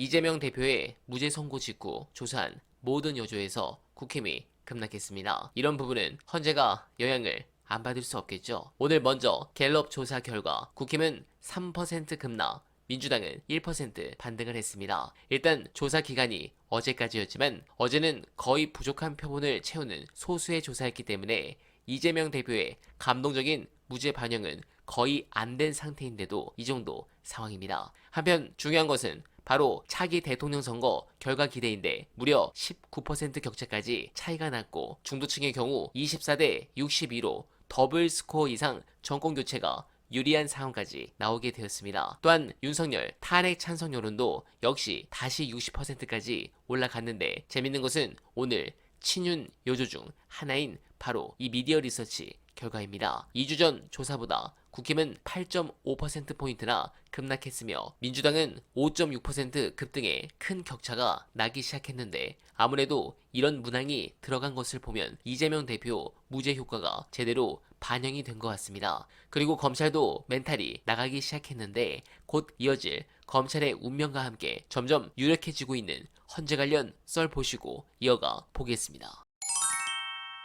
이재명 대표의 무죄 선고 직후 조사한 모든 여조에서 국힘이 급락했습니다. 이런 부분은 헌재가 영향을 안 받을 수 없겠죠. 오늘 먼저 갤럽 조사 결과 국힘은 3% 급락, 민주당은 1% 반등을 했습니다. 일단 조사 기간이 어제까지였지만 어제는 거의 부족한 표본을 채우는 소수의 조사였기 때문에 이재명 대표의 감동적인 무죄 반영은 거의 안 된 상태인데도 이 정도 상황입니다. 한편 중요한 것은 바로 차기 대통령 선거 결과 기대인데 무려 19% 격차까지 차이가 났고 중도층의 경우 24대 62로 더블 스코어 이상 정권 교체가 유리한 상황까지 나오게 되었습니다. 또한 윤석열 탄핵 찬성 여론도 역시 다시 60%까지 올라갔는데 재밌는 것은 오늘 친윤 여조 중 하나인 바로 이 미디어 리서치 결과입니다. 2주 전 조사보다 국힘은 8.5%포인트나 급락했으며 민주당은 5.6% 급등해 큰 격차가 나기 시작했는데 아무래도 이런 문항이 들어간 것을 보면 이재명 대표 무죄 효과가 제대로 반영이 된 것 같습니다. 그리고 검찰도 멘탈이 나가기 시작했는데 곧 이어질 검찰의 운명과 함께 점점 유력해지고 있는 헌재 관련 썰 보시고 이어가 보겠습니다.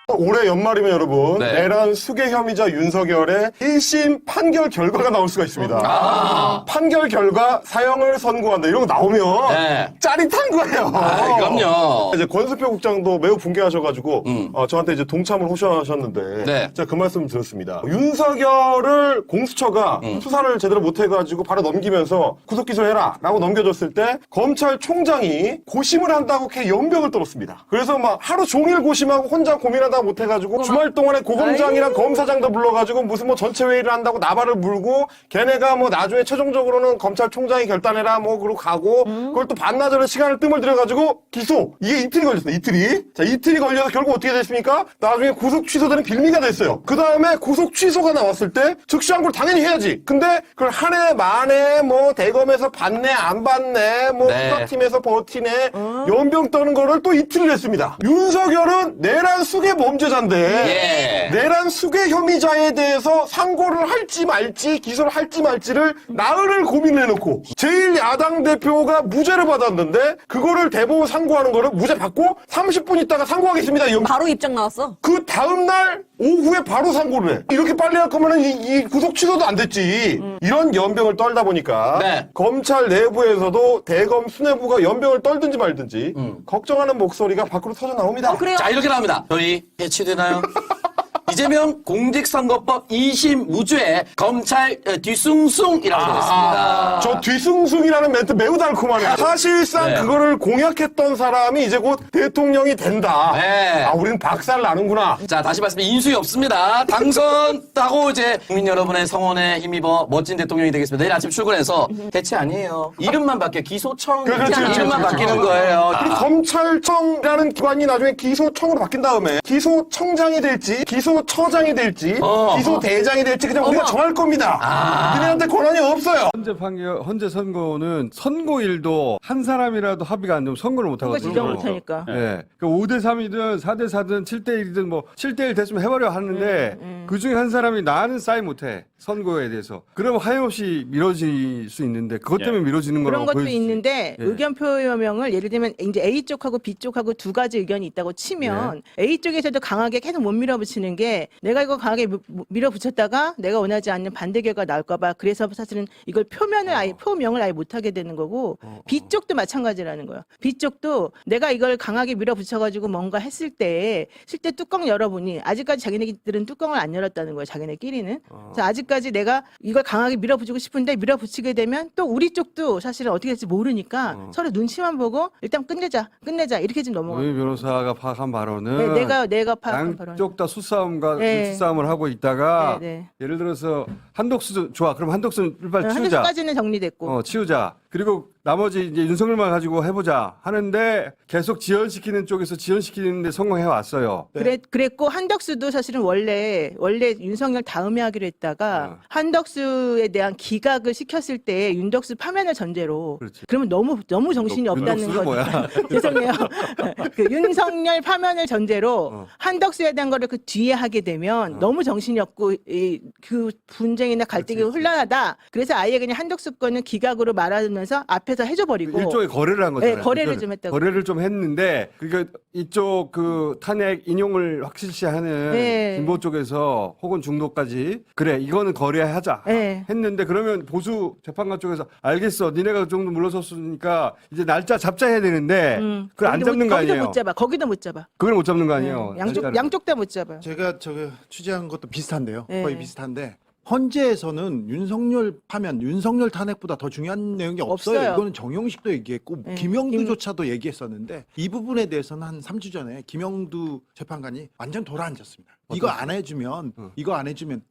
올해 연말이면 여러분 내란 수괴 혐의자 윤석열의 1심 판결 결과가 나올 수가 있습니다. 판결 결과 사형을 선고한다 이런 거 나오면 짜릿한 거예요. 그럼요. 이제 권수표 국장도 매우 분개하셔가지고 저한테 이제 동참을 호소하셨는데 제가 그 말씀을 들었습니다. 윤석열을 공수처가 수사를 제대로 못해가지고 바로 넘기면서 구속 기소해라라고 넘겨줬을 때 검찰총장이 고심을 한다고 걔 연병을 떨었습니다. 그래서 막 하루 종일 고심하고 혼자 고민하다 못해가지고 주말 동안에 고검장이랑 검사장도 불러가지고 무슨 뭐 전체 회의를 한다고 나발을 물고 걔네가 뭐 나중에 최종적으로는 검찰총장이 결단해라 뭐 그러고 가고 그걸 또 반나절의 시간을 뜸을 들여가지고 기소 이게 이틀이 걸렸어요. 이틀이 걸려서 결국 어떻게 됐습니까? 나중에 구속 취소되는 빌미가 됐어요. 그 다음에 구속 취소가 나왔을 때 즉시 항고를 당연히 해야지. 근데 그걸 한 해 만에 뭐 대검에서 받네 안 받네 뭐 수사팀에서 버티네 연병 떠는 거를 또 이틀을 했습니다. 윤석열은 내란 수괴 범죄자인데 내란 수괴 혐의자에 대해서 상고를 할지 말지 기소를 할지 말지를 나흘을 고민을 해놓고 제1야당 대표가 무죄를 받았는데 그거를 대법원 상고하는 거를 무죄 받고 30분 있다가 상고하겠습니다. 바로 입장 나왔어. 그 다음날 오후에 바로 상고를 해. 이렇게 빨리 할 거면은 이 구속 취소도 안 됐지. 이런 연병을 떨다 보니까 검찰 내부에서도 대검 수뇌부가 연병을 떨든지 말든지 걱정하는 목소리가 밖으로 터져 나옵니다. 그래요? 자, 이렇게 나옵니다. 저희 해치되나요? 이재명 공직선거법 2심 무죄 검찰 뒤숭숭이라고 되겠습니다. 저 뒤숭숭이라는 멘트 매우 달콤하네요. 사실상 그거를 공약했던 사람이 이제 곧 대통령이 된다. 우리는 박살 나는구나. 자, 다시 말씀해 인수위 없습니다. 당선하고 이제 국민 여러분의 성원에 힘입어 멋진 대통령이 되겠습니다. 내일 아침 출근해서 해체 아니에요. 이름만 바뀌어 기소청 이름만 바뀌는 거예요. 그리고 검찰청이라는 기관이 나중에 기소청으로 바뀐 다음에 기소청장이 될지 기소처장이 될지 기소대장이 될지 그냥 우리가 정할 겁니다. 우리한테 권한이 없어요. 헌재 선고는 선고일도 한 사람이라도 합의가 안 되면 선고를 못 하거든요. 지정 못하니까. 네. 그러니까 5대3이든 4대4든 7대1이든 뭐 7대1 됐으면 해버려 하는데 그 중에 한 사람이 나는 사인 못해. 선거에 대해서. 그러면 하염없이 미뤄질 수 있는데 그것 때문에 미뤄지는 거라고 그런 것도 보여지지. 있는데 의견 표명을 예를 들면 이제 A 쪽하고 B 쪽하고 두 가지 의견이 있다고 치면 A 쪽에서도 강하게 계속 못 밀어붙이는 게 내가 이거 강하게 밀어붙였다가 내가 원하지 않는 반대 결과가 나올까 봐 그래서 사실은 이걸 표명을 아예 못 하게 되는 거고 B 쪽도 마찬가지라는 거예요. B 쪽도 내가 이걸 강하게 밀어붙여가지고 뭔가 했을 때 실제 뚜껑 열어보니 아직까지 자기네들은 뚜껑을 안 열었다는 거예요. 자기네끼리는. 그래서 아직까지 내가 이걸 강하게 밀어붙이고 싶은데 밀어붙이게 되면 또 우리 쪽도 사실은 어떻게 될지 모르니까 서로 눈치만 보고 일단 끝내자 이렇게 좀 넘어가요. 노희 변호사가 파악한 바로는 내가 파악한 바로는 양쪽 다 수싸움과 눈치싸움을 하고 있다가 네. 예를 들어서 한독수 좋아. 그럼 한독수는 일발 치우자. 한국까지는 정리됐고 치우자. 그리고 나머지 이제 윤석열만 가지고 해보자 하는데 계속 지연시키는 쪽에서 지연시키는데 성공해 왔어요. 그랬고 한덕수도 사실은 원래 윤석열 다음에 하기로 했다가 한덕수에 대한 기각을 시켰을 때 윤덕수 파면을 전제로 그러면 너무 정신이 없다는 윤덕수는 뭐야? 죄송해요. 그 윤석열 파면을 전제로 한덕수에 대한 거를 그 뒤에 하게 되면 너무 정신이 없고 그 분쟁이나 갈등이 혼란하다. 그래서 아예 그냥 한덕수 거는 기각으로 말하면서 앞에서 앞에서 해줘버리고 일종의 거래를 한 거잖아요. 네, 거래를 좀 했다고. 거래를 좀 했는데 그러니까 이쪽 그 탄핵 인용을 확실시하는 네. 진보 쪽에서 혹은 중도까지 그래 이거는 거래하자 네. 했는데 그러면 보수 재판관 쪽에서 알겠어 니네가 그 정도 물러섰으니까 이제 날짜 잡자 해야 되는데 그걸 안 잡는 거 아니에요? 거기도 못 잡아. 그걸 못 잡는 거 아니에요? 날짜를. 양쪽 다 못 잡아. 제가 저거 취재한 것도 비슷한데요. 네. 거의 비슷한데 헌재에서는 윤석열 파면 윤석열 탄핵보다 더 중요한 내용이 없어요. 없어요. 이거는 정용식도 얘기했고 네. 김영두조차도 얘기했었는데 이 부분에 대해서는 한 3주 전에 김영두 재판관이 완전 돌아앉았습니다. 이거 안 해주면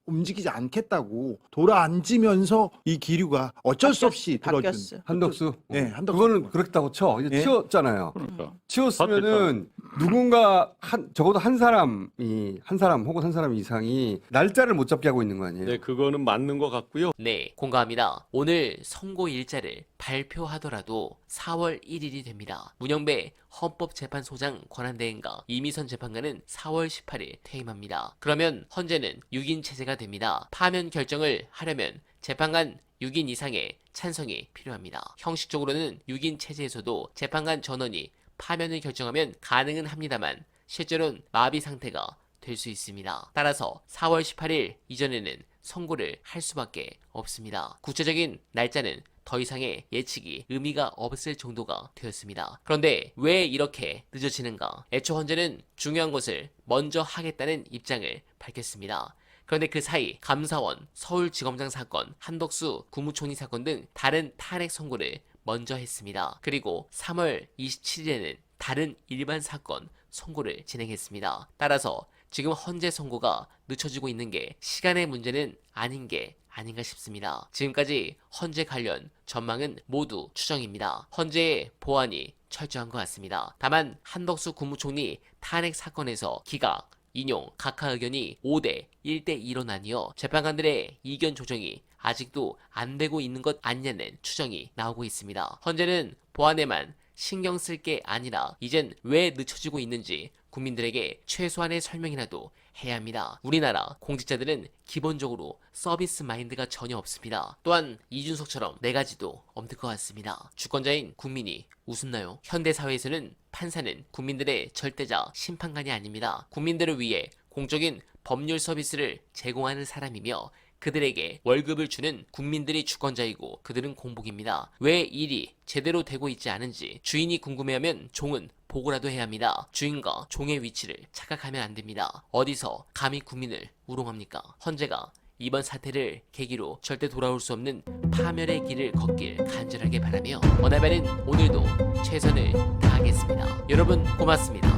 움직이지 않겠다고 돌아앉으면서 이 기류가 어쩔 수 없이 들어준. 바뀌었어. 한덕수. 네, 한덕수. 그거는 그렇다고 쳐. 이제 예. 치웠잖아요. 그러니까. 치웠으면은 누군가 적어도 한 사람 혹은 한 사람 이상이 날짜를 못 잡게 하고 있는 거 아니에요? 네, 그거는 맞는 것 같고요. 네, 공감합니다. 오늘 선고 일자를 발표하더라도 4월 1일이 됩니다. 문영배 헌법재판소장 권한대행과 이미선 재판관은 4월 18일 퇴임합니다. 그러면 헌재는 6인 체제가 됩니다. 파면 결정을 하려면 재판관 6인 이상의 찬성이 필요합니다. 형식적으로는 6인 체제에서도 재판관 전원이 파면을 결정하면 가능은 합니다만 실제로는 마비 상태가 될 수 있습니다. 따라서 4월 18일 이전에는 선고를 할 수밖에 없습니다. 구체적인 날짜는 더 이상의 예측이 의미가 없을 정도가 되었습니다. 그런데 왜 이렇게 늦어지는가? 애초 헌재는 중요한 것을 먼저 하겠다는 입장을 밝혔습니다. 그런데 그 사이 감사원, 서울지검장 사건, 한덕수 국무총리 사건 등 다른 탄핵 선고를 먼저 했습니다. 그리고 3월 27일에는 다른 일반 사건 선고를 진행했습니다. 따라서 지금 헌재 선고가 늦춰지고 있는 게 시간의 문제는 아닌 게 아닌가 싶습니다. 지금까지 헌재 관련 전망은 모두 추정입니다. 헌재의 보안이 철저한 것 같습니다. 다만 한덕수 국무총리 탄핵 사건에서 기각, 인용, 각하 의견이 5대 1대2로 나뉘어 재판관들의 이견 조정이 아직도 안 되고 있는 것 아니냐는 추정이 나오고 있습니다. 헌재는 보안에만 신경 쓸 게 아니라 이젠 왜 늦춰지고 있는지 국민들에게 최소한의 설명이라도 해야 합니다. 우리나라 공직자들은 기본적으로 서비스 마인드가 전혀 없습니다. 또한 이준석처럼 네 가지도 없는 것 같습니다. 주권자인 국민이 웃었나요? 현대사회에서는 판사는 국민들의 절대자 심판관이 아닙니다. 국민들을 위해 공적인 법률 서비스를 제공하는 사람이며 그들에게 월급을 주는 국민들이 주권자이고 그들은 공복입니다. 왜 일이 제대로 되고 있지 않은지 주인이 궁금해하면 종은 보고라도 해야 합니다. 주인과 종의 위치를 착각하면 안 됩니다. 어디서 감히 국민을 우롱합니까? 헌재가 이번 사태를 계기로 절대 돌아올 수 없는 파멸의 길을 걷길 간절하게 바라며 원활바는 오늘도 최선을 다하겠습니다. 여러분 고맙습니다.